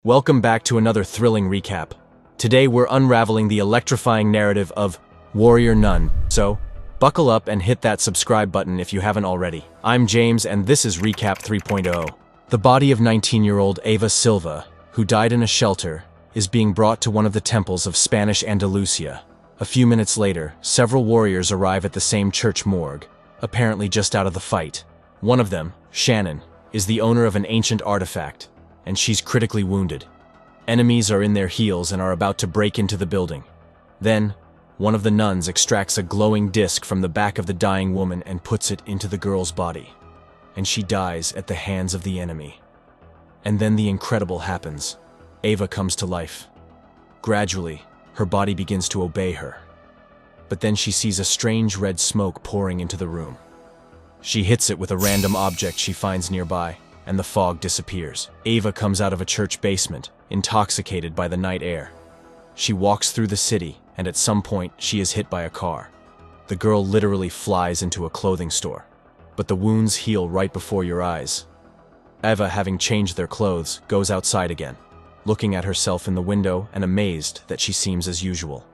Welcome back to another thrilling recap. Today we're unraveling the electrifying narrative of Warrior Nun, so buckle up and hit that subscribe button if you haven't already. I'm James and this is Recap 3.0. The body of 19-year-old Ava Silva, who died in a shelter, is being brought to one of the temples of Spanish Andalusia. A few minutes later, several warriors arrive at the same church morgue, apparently just out of the fight. One of them, Shannon, is the owner of an ancient artifact, and she's critically wounded. Enemies are in their heels and are about to break into the building. Then, one of the nuns extracts a glowing disc from the back of the dying woman and puts it into the girl's body, and she dies at the hands of the enemy. And then the incredible happens. Ava comes to life. Gradually, her body begins to obey her. But then she sees a strange red smoke pouring into the room. She hits it with a random object she finds nearby, and the fog disappears. Ava comes out of a church basement, intoxicated by the night air. She walks through the city, and at some point, she is hit by a car. The girl literally flies into a clothing store, but the wounds heal right before your eyes. Ava, having changed their clothes, goes outside again, looking at herself in the window and amazed that she seems as usual.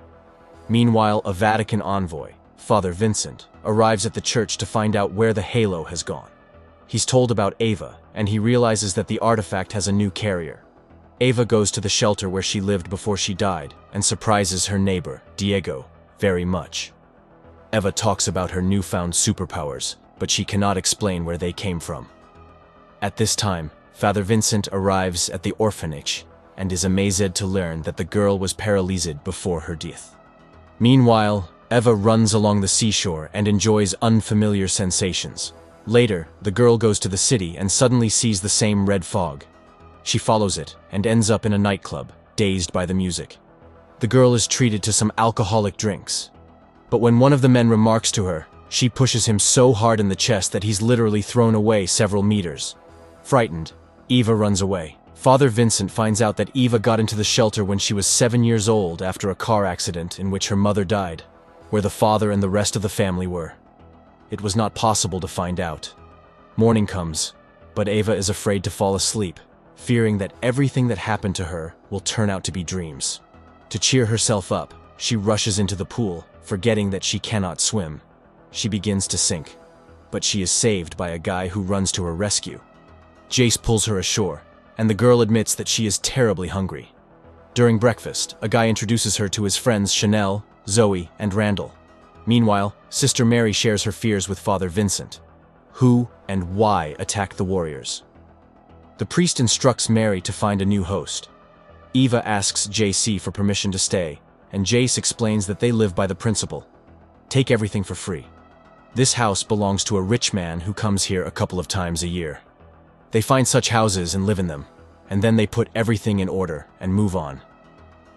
Meanwhile, a Vatican envoy, Father Vincent, arrives at the church to find out where the halo has gone. He's told about Ava, and he realizes that the artifact has a new carrier. Ava goes to the shelter where she lived before she died and surprises her neighbor, Diego, very much. Ava talks about her newfound superpowers, but she cannot explain where they came from. At this time, Father Vincent arrives at the orphanage and is amazed to learn that the girl was paralyzed before her death. Meanwhile, Ava runs along the seashore and enjoys unfamiliar sensations. Later, the girl goes to the city and suddenly sees the same red fog. She follows it and ends up in a nightclub, dazed by the music. The girl is treated to some alcoholic drinks. But when one of the men remarks to her, she pushes him so hard in the chest that he's literally thrown away several meters. Frightened, Eva runs away. Father Vincent finds out that Eva got into the shelter when she was 7 years old after a car accident in which her mother died, where the father and the rest of the family were. It was not possible to find out. Morning comes, but Ava is afraid to fall asleep, fearing that everything that happened to her will turn out to be dreams. To cheer herself up, she rushes into the pool, forgetting that she cannot swim. She begins to sink, but she is saved by a guy who runs to her rescue. Jace pulls her ashore, and the girl admits that she is terribly hungry. During breakfast, a guy introduces her to his friends Chanel, Zoe, and Randall. Meanwhile, Sister Mary shares her fears with Father Vincent. Who and why attacked the warriors? The priest instructs Mary to find a new host. Eva asks JC for permission to stay, and Jace explains that they live by the principle: take everything for free. This house belongs to a rich man who comes here a couple of times a year. They find such houses and live in them, and then they put everything in order and move on.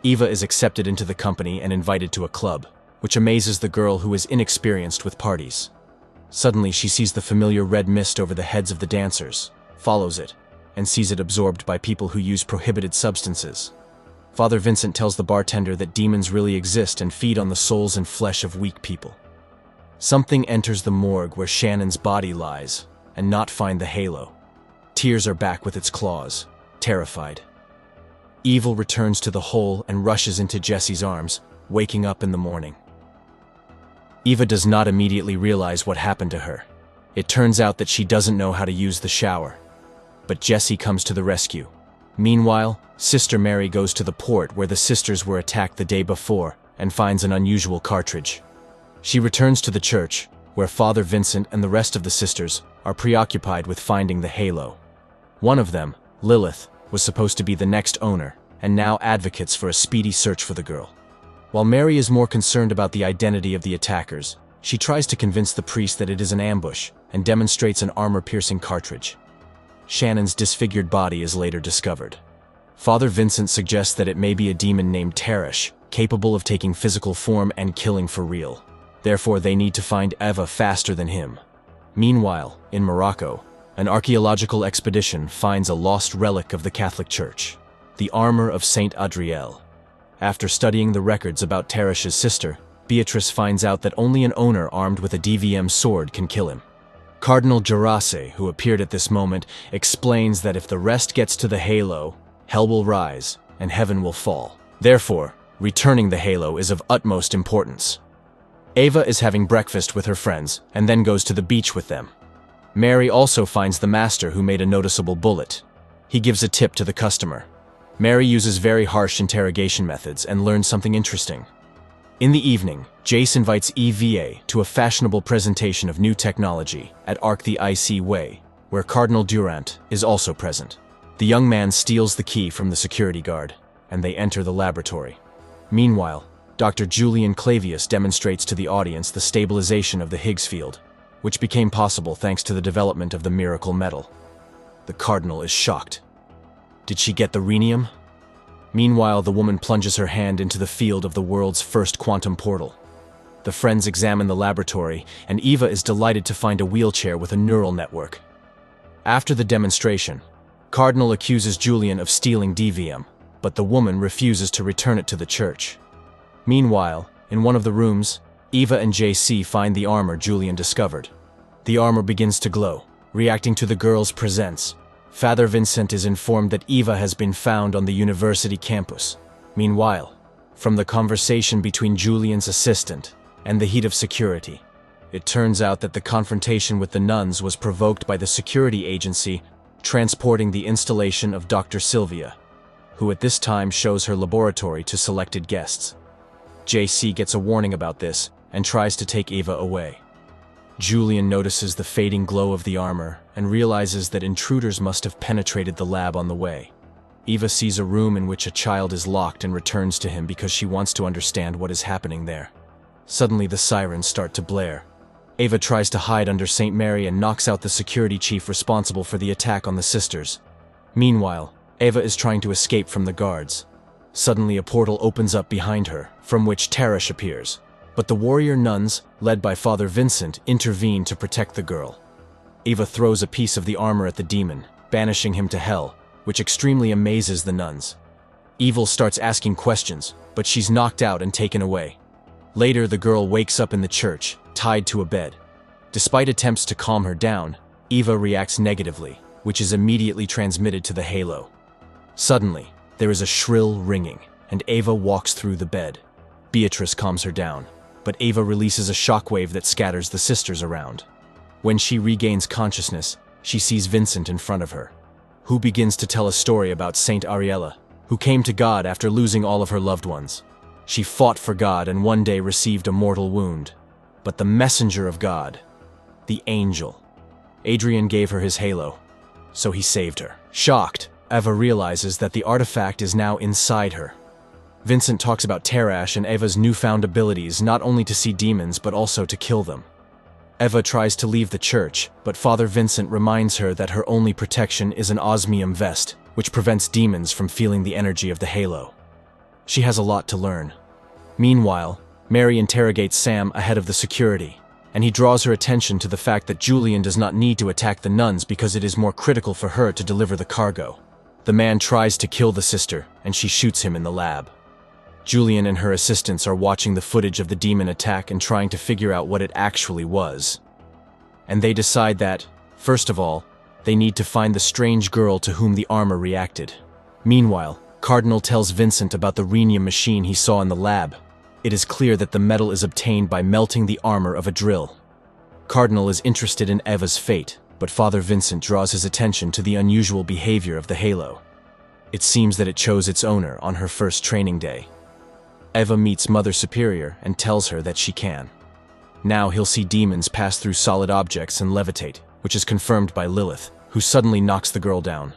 Eva is accepted into the company and invited to a club, which amazes the girl who is inexperienced with parties. Suddenly, she sees the familiar red mist over the heads of the dancers, follows it, and sees it absorbed by people who use prohibited substances. Father Vincent tells the bartender that demons really exist and feed on the souls and flesh of weak people. Something enters the morgue where Shannon's body lies, and not find the halo. Tears are back with its claws, terrified. Evil returns to the hole and rushes into Jesse's arms, waking up in the morning. Eva does not immediately realize what happened to her. It turns out that she doesn't know how to use the shower. But Jesse comes to the rescue. Meanwhile, Sister Mary goes to the port where the sisters were attacked the day before and finds an unusual cartridge. She returns to the church, where Father Vincent and the rest of the sisters are preoccupied with finding the halo. One of them, Lilith, was supposed to be the next owner, and now advocates for a speedy search for the girl. While Mary is more concerned about the identity of the attackers, she tries to convince the priest that it is an ambush and demonstrates an armor-piercing cartridge. Shannon's disfigured body is later discovered. Father Vincent suggests that it may be a demon named Tarish, capable of taking physical form and killing for real. Therefore, they need to find Eva faster than him. Meanwhile, in Morocco, an archaeological expedition finds a lost relic of the Catholic Church, the armor of Saint Adriel. After studying the records about Tarish's sister, Beatrice finds out that only an owner armed with a DVM sword can kill him. Cardinal Gerace, who appeared at this moment, explains that if the rest gets to the halo, hell will rise, and heaven will fall. Therefore, returning the halo is of utmost importance. Ava is having breakfast with her friends and then goes to the beach with them. Mary also finds the master who made a noticeable bullet. He gives a tip to the customer. Mary uses very harsh interrogation methods and learns something interesting. In the evening, Jace invites Eva to a fashionable presentation of new technology at Arc the IC Way, where Cardinal Durant is also present. The young man steals the key from the security guard, and they enter the laboratory. Meanwhile, Dr. Julian Clavius demonstrates to the audience the stabilization of the Higgs field, which became possible thanks to the development of the miracle metal. The Cardinal is shocked. Did she get the rhenium? Meanwhile, the woman plunges her hand into the field of the world's first quantum portal. The friends examine the laboratory, and Eva is delighted to find a wheelchair with a neural network. After the demonstration, Cardinal accuses Julian of stealing DVM, but the woman refuses to return it to the church. Meanwhile, in one of the rooms, Eva and JC find the armor Julian discovered. The armor begins to glow, reacting to the girl's presence. Father Vincent is informed that Eva has been found on the university campus. Meanwhile, from the conversation between Julian's assistant and the heat of security, it turns out that the confrontation with the nuns was provoked by the security agency transporting the installation of Dr. Sylvia, who at this time shows her laboratory to selected guests. JC gets a warning about this and tries to take Eva away. Julian notices the fading glow of the armor and realizes that intruders must have penetrated the lab on the way. Eva sees a room in which a child is locked and returns to him because she wants to understand what is happening there. Suddenly the sirens start to blare. Ava tries to hide under St. Mary and knocks out the security chief responsible for the attack on the sisters. Meanwhile, Ava is trying to escape from the guards. Suddenly a portal opens up behind her, from which Tarish appears. But the warrior nuns, led by Father Vincent, intervene to protect the girl. Ava throws a piece of the armor at the demon, banishing him to hell, which extremely amazes the nuns. Evil starts asking questions, but she's knocked out and taken away. Later, the girl wakes up in the church, tied to a bed. Despite attempts to calm her down, Eva reacts negatively, which is immediately transmitted to the halo. Suddenly, there is a shrill ringing, and Ava walks through the bed. Beatrice calms her down, but Ava releases a shockwave that scatters the sisters around. When she regains consciousness, she sees Vincent in front of her, who begins to tell a story about Saint Ariella, who came to God after losing all of her loved ones. She fought for God and one day received a mortal wound. But the messenger of God, the angel, Adriel gave her his halo, so he saved her. Shocked, Ava realizes that the artifact is now inside her. Vincent talks about Tarash and Eva's newfound abilities not only to see demons but also to kill them. Eva tries to leave the church, but Father Vincent reminds her that her only protection is an osmium vest, which prevents demons from feeling the energy of the halo. She has a lot to learn. Meanwhile, Mary interrogates Sam ahead of the security, and he draws her attention to the fact that Julian does not need to attack the nuns because it is more critical for her to deliver the cargo. The man tries to kill the sister, and she shoots him in the lab. Julian and her assistants are watching the footage of the demon attack and trying to figure out what it actually was. And they decide that, first of all, they need to find the strange girl to whom the armor reacted. Meanwhile, Cardinal tells Vincent about the rhenium machine he saw in the lab. It is clear that the metal is obtained by melting the armor of a drill. Cardinal is interested in Eva's fate, but Father Vincent draws his attention to the unusual behavior of the halo. It seems that it chose its owner on her first training day. Eva meets Mother Superior and tells her that she can. Now he'll see demons pass through solid objects and levitate, which is confirmed by Lilith, who suddenly knocks the girl down.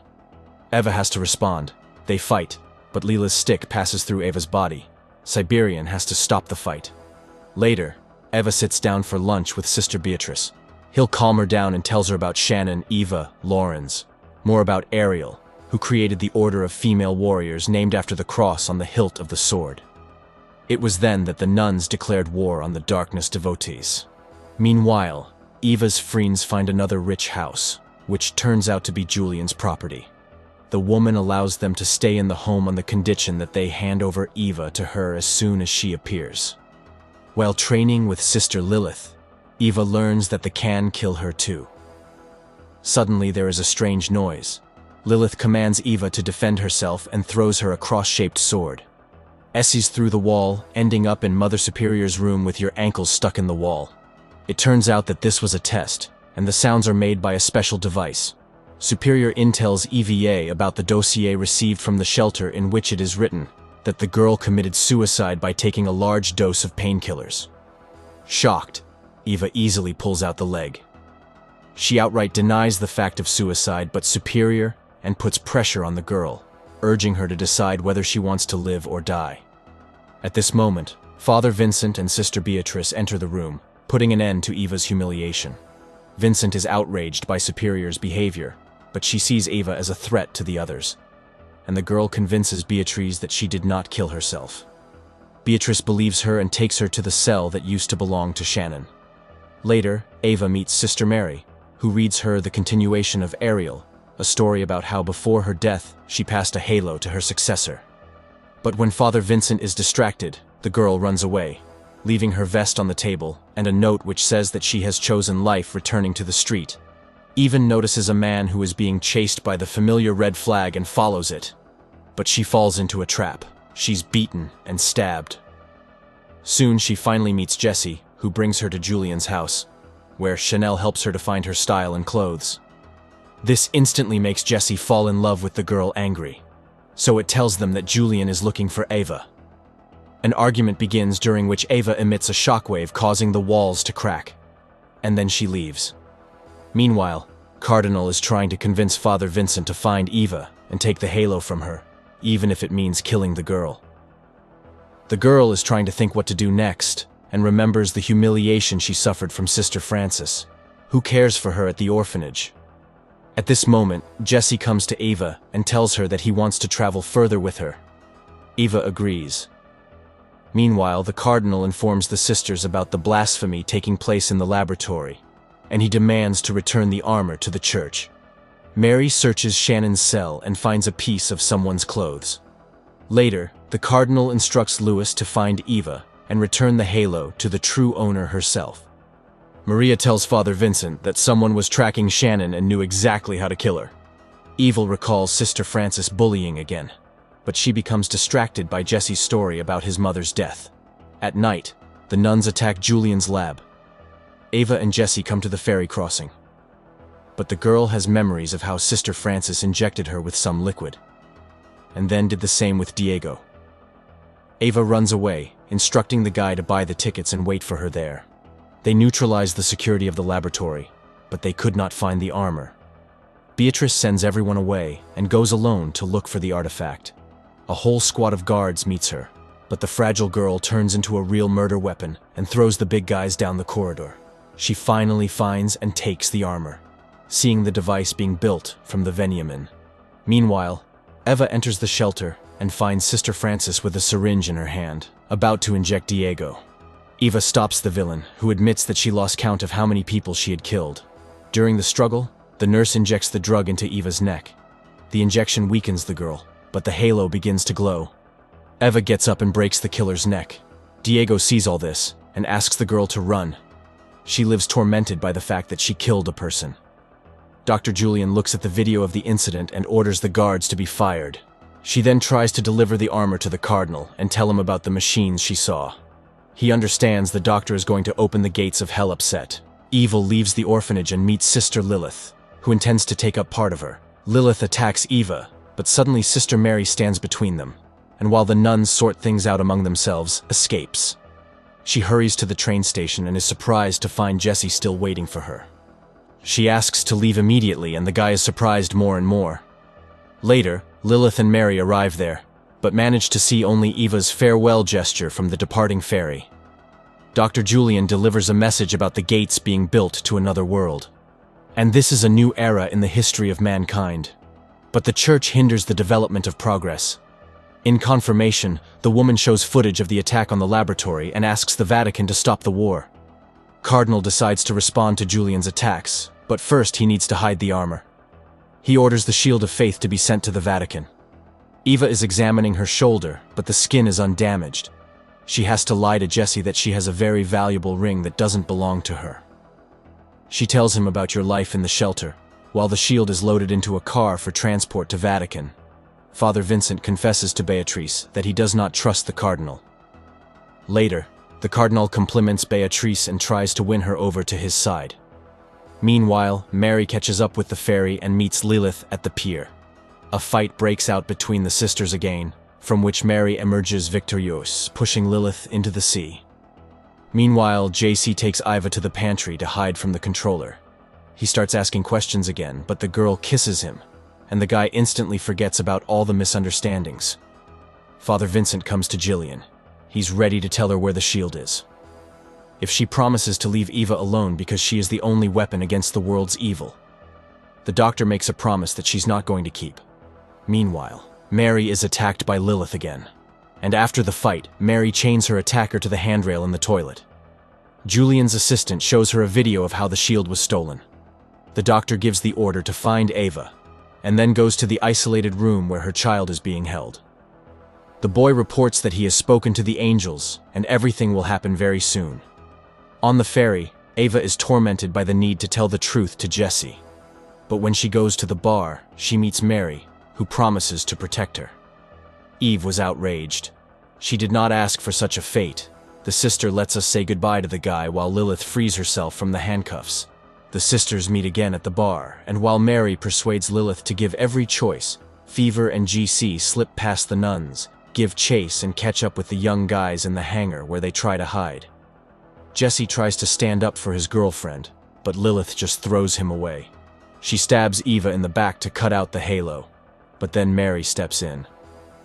Eva has to respond. They fight, but Leela's stick passes through Eva's body. Siberian has to stop the fight. Later, Eva sits down for lunch with Sister Beatrice. He'll calm her down and tells her about Shannon, Eva, Lawrence, more about Adriel, who created the Order of Female Warriors named after the cross on the hilt of the sword. It was then that the nuns declared war on the darkness devotees. Meanwhile, Eva's friends find another rich house, which turns out to be Julian's property. The woman allows them to stay in the home on the condition that they hand over Eva to her as soon as she appears. While training with Sister Lilith, Eva learns that the can kill her too. Suddenly there is a strange noise. Lilith commands Ava to defend herself and throws her a cross-shaped sword. Essie's through the wall, ending up in Mother Superior's room with your ankles stuck in the wall. It turns out that this was a test, and the sounds are made by a special device. Superior intel's EVA about the dossier received from the shelter, in which it is written that the girl committed suicide by taking a large dose of painkillers. Shocked, Ava easily pulls out the leg. She outright denies the fact of suicide, but Superior and puts pressure on the girl, urging her to decide whether she wants to live or die. At this moment, Father Vincent and Sister Beatrice enter the room, putting an end to Ava's humiliation. Vincent is outraged by Superior's behavior, but she sees Ava as a threat to the others, and the girl convinces Beatrice that she did not kill herself. Beatrice believes her and takes her to the cell that used to belong to Shannon. Later, Ava meets Sister Mary, who reads her the continuation of Adriel, a story about how before her death she passed a halo to her successor. But when Father Vincent is distracted, the girl runs away, leaving her vest on the table and a note which says that she has chosen life returning to the street. Eva notices a man who is being chased by the familiar red flag and follows it. But she falls into a trap. She's beaten and stabbed. Soon she finally meets Jessie, who brings her to Julian's house, where Chanel helps her to find her style and clothes. This instantly makes Jessie fall in love with the girl angry, so it tells them that Julian is looking for Ava. An argument begins during which Ava emits a shockwave causing the walls to crack, and then she leaves. Meanwhile, Cardinal is trying to convince Father Vincent to find Ava and take the halo from her, even if it means killing the girl. The girl is trying to think what to do next, and remembers the humiliation she suffered from Sister Frances, who cares for her at the orphanage. At this moment, Jessie comes to Ava and tells her that he wants to travel further with her. Ava agrees. Meanwhile, the Cardinal informs the sisters about the blasphemy taking place in the laboratory, and he demands to return the armor to the church. Mary searches Shannon's cell and finds a piece of someone's clothes. Later, the Cardinal instructs Louis to find Eva and return the halo to the true owner herself. Maria tells Father Vincent that someone was tracking Shannon and knew exactly how to kill her. Evil recalls Sister Frances bullying again, but she becomes distracted by Jesse's story about his mother's death. At night, the nuns attack Julian's lab. Ava and Jesse come to the ferry crossing, but the girl has memories of how Sister Frances injected her with some liquid, and then did the same with Diego. Ava runs away, instructing the guy to buy the tickets and wait for her there. They neutralize the security of the laboratory, but they could not find the armor. Beatrice sends everyone away and goes alone to look for the artifact. A whole squad of guards meets her, but the fragile girl turns into a real murder weapon and throws the big guys down the corridor. She finally finds and takes the armor, seeing the device being built from the Veniamin. Meanwhile, Eva enters the shelter and finds Sister Frances with a syringe in her hand, about to inject Diego. Eva stops the villain, who admits that she lost count of how many people she had killed. During the struggle, the nurse injects the drug into Eva's neck. The injection weakens the girl, but the halo begins to glow. Eva gets up and breaks the killer's neck. Diego sees all this and asks the girl to run. She lives tormented by the fact that she killed a person. Dr. Julian looks at the video of the incident and orders the guards to be fired. She then tries to deliver the armor to the Cardinal and tell him about the machines she saw. He understands the doctor is going to open the gates of hell upset. Evil leaves the orphanage and meets Sister Lilith, who intends to take up part of her. Lilith attacks Eva, but suddenly Sister Mary stands between them, and while the nuns sort things out among themselves, escapes. She hurries to the train station and is surprised to find Jesse still waiting for her. She asks to leave immediately, and the guy is surprised more and more. Later, Lilith and Mary arrive there, but manage to see only Eva's farewell gesture from the departing ferry. Dr. Julian delivers a message about the gates being built to another world. And this is a new era in the history of mankind. But the church hinders the development of progress. In confirmation, the woman shows footage of the attack on the laboratory and asks the Vatican to stop the war. Cardinal decides to respond to Julian's attacks, but first he needs to hide the armor. He orders the Shield of Faith to be sent to the Vatican. Eva is examining her shoulder, but the skin is undamaged. She has to lie to Jesse that she has a very valuable ring that doesn't belong to her. She tells him about your life in the shelter, While the shield is loaded into a car for transport to Vatican, Father Vincent confesses to Beatrice that he does not trust the cardinal. Later, the cardinal compliments Beatrice and tries to win her over to his side. Meanwhile, Mary catches up with the fairy and meets Lilith at the pier. A fight breaks out between the sisters again, from which Mary emerges victorious, pushing Lilith into the sea. Meanwhile, JC takes Ava to the pantry to hide from the controller. He starts asking questions again, but the girl kisses him, and the guy instantly forgets about all the misunderstandings. Father Vincent comes to Jillian. He's ready to tell her where the shield is. If she promises to leave Eva alone because she is the only weapon against the world's evil. The doctor makes a promise that she's not going to keep. Meanwhile, Mary is attacked by Lilith again. And after the fight, Mary chains her attacker to the handrail in the toilet. Julian's assistant shows her a video of how the shield was stolen. The doctor gives the order to find Ava, and then goes to the isolated room where her child is being held. The boy reports that he has spoken to the angels, and everything will happen very soon. On the ferry, Ava is tormented by the need to tell the truth to Jesse. But when she goes to the bar, she meets Mary, who promises to protect her. Eve was outraged. She did not ask for such a fate. The sister lets us say goodbye to the guy while Lilith frees herself from the handcuffs. The sisters meet again at the bar, and while Mary persuades Lilith to give every choice, Fever and GC slip past the nuns, give chase and catch up with the young guys in the hangar where they try to hide. Jesse tries to stand up for his girlfriend, but Lilith just throws him away. She stabs Eva in the back to cut out the halo, but then Mary steps in.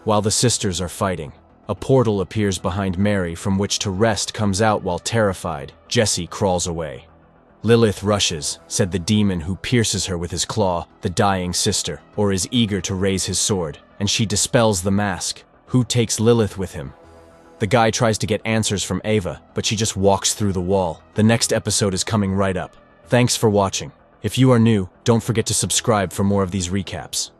While the sisters are fighting, a portal appears behind Mary from which to rest comes out while terrified. Jesse crawls away. Lilith rushes, said the demon who pierces her with his claw, the dying sister, or is eager to raise his sword, and she dispels the mask. Who takes Lilith with him? The guy tries to get answers from Ava, but she just walks through the wall. The next episode is coming right up. Thanks for watching. If you are new, don't forget to subscribe for more of these recaps.